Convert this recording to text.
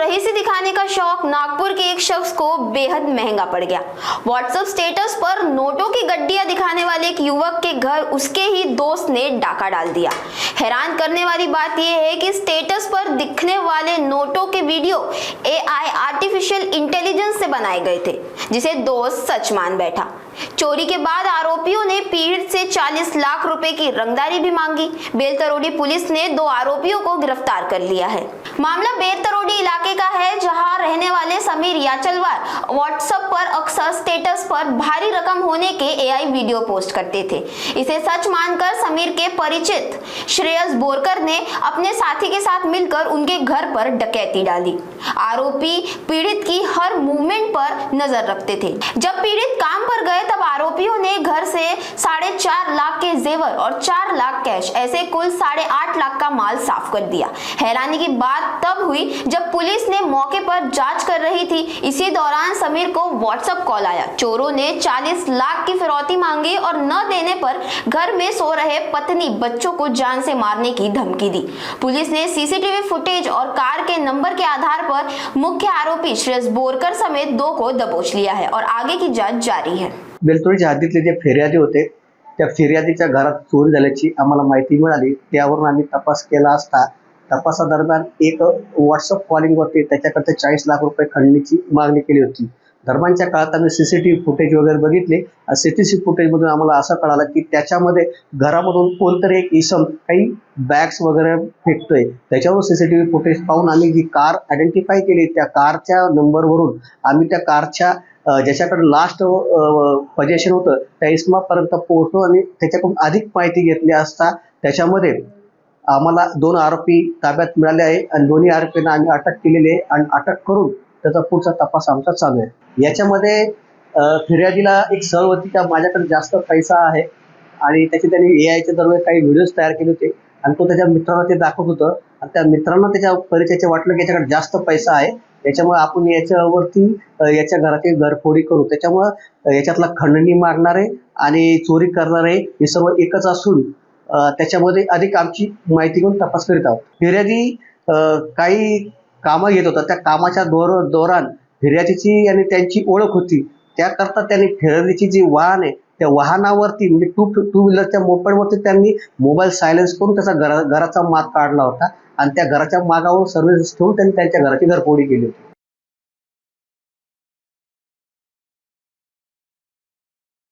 रईसी दिखाने का शौक नागपुर के एक शख्स को बेहद महंगा पड़ गया। व्हाट्सएप स्टेटस पर नोटों की गड्डियां दिखाने वाले एक युवक के घर उसके ही दोस्त ने डाका डाल दिया। हैरान करने वाली बात यह है कि स्टेटस पर दिखने वाले नोटों के वीडियो AI आर्टिफिशियल इंटेलिजेंस से बनाए गए थे, जिसे दोस्त सच मान बैठा। चोरी के बाद आरोपियों ने पीड़ित से 40 लाख रुपए की रंगदारी भी मांगी। बेलतरोड़ी पुलिस ने 2 आरोपियों को गिरफ्तार कर लिया है। मामला बेलतरोड़ी इलाके का है, जहां रहने वाले समीर याचलवार व्हाट्सएप पर अक्सर स्टेटस पर भारी रकम होने के AI वीडियो पोस्ट करते थे। इसे सच मानकर समीर के परिचित श्रेयस बोरकर ने अपने साथी के साथ मिलकर उनके घर पर डकैती डाली। आरोपी पीड़ित की हर मूवमेंट पर नजर रखते थे। जब पीड़ित काम पर गए तब आरोपियों ने घर से 4.5 लाख के जेवर और 4 लाख कैश, ऐसे कुल 8.5 लाख का माल साफ कर दिया। हैरानी की बात तब हुई जब पुलिस ने मौके पर जांच कर रही थी। इसी दौरान समीर को व्हाट्सएप कॉल आया। चोरों ने 40 लाख की फिरौती मांगी और न देने पर घर में सो रहे पत्नी बच्चों को जान से मारने की धमकी दी। पुलिस ने CCTV फुटेज और कार के नंबर के आधार पर मुख्य आरोपी श्रेयस बोरकर समेत 2 को दबोच लिया है और आगे की जांच जारी है। बेलतोडीच्या हद्दीतले जे फिर्यादी होते त्या फिर्यादीच्या घरात चोरी झाल्याची आम्हाला माहिती मिळाली। त्यावरून आम्ही तपास केला असता तपासादरम्यान एक व्हॉट्सअप कॉलिंगवरती त्याच्याकडे 40 लाख रुपये खंडणीची मागणी केली होती। दरम्यानच्या काळात आम्ही CCTV फुटेज वगैरे बघितले। CCTV फुटेजमधून आम्हाला असं कळालं की त्याच्यामध्ये घरामधून कोणतरी एक इसम काही बॅग्स वगैरे फेकतोय। त्याच्यावर CCTV फुटेज पाहून आम्ही जी कार आयडेंटिफाय केली, त्या कारच्या नंबरवरून आम्ही त्या कारच्या ज्याच्याकडे लास्ट पोझिशन होतं त्या इसमापर्यंत पोहोचलो आणि त्याच्याकडून अधिक माहिती घेतली असता त्याच्यामध्ये आम्हाला 2 आरोपी ताब्यात मिळाले आहे आणि दोन्ही आरोपींना आम्ही अटक केलेली आहे आणि अटक करून त्याचा पुढचा तपास आमचा चालू आहे। याच्यामध्ये फिर्यादीला एक सहवर्तीचा माझ्याकडे जास्त पैसा आहे आणि त्याचे त्यांनी AIच्या दरम्यान काही व्हिडिओज तयार केले होते आणि तो त्याच्या मित्रांना ते दाखवत होतं आणि त्या मित्रांना त्याच्या परिचयाचे वाटलं की याच्याकडे जास्त पैसा आहे, त्याच्यामुळे आपण याच्यावरती याच्या घराची घरफोडी करू। त्याच्यामुळे याच्यातला खंडणी मागणारे आणि चोरी करणारे हे सर्व एकच असून त्याच्यामध्ये अधिक आमची माहिती घेऊन तपास करीत आहोत। फिर्यादी काही कामं घेत होता, त्या कामाच्या दौरान फिर्यादीची आणि त्यांची ओळख होती। त्याकरता त्यांनी फिर्यादीची जी वाहन आहे त्या वाहनावरती म्हणजे टू व्हीलरच्या मोपेडवरती त्यांनी मोबाईल सायलेन्स करून त्याचा घराचा माग काढला होता आणि त्या घराच्या मागावर सर्व्हिस ठेवून त्यांनी त्यांच्या घराची घरफोडी केली होती।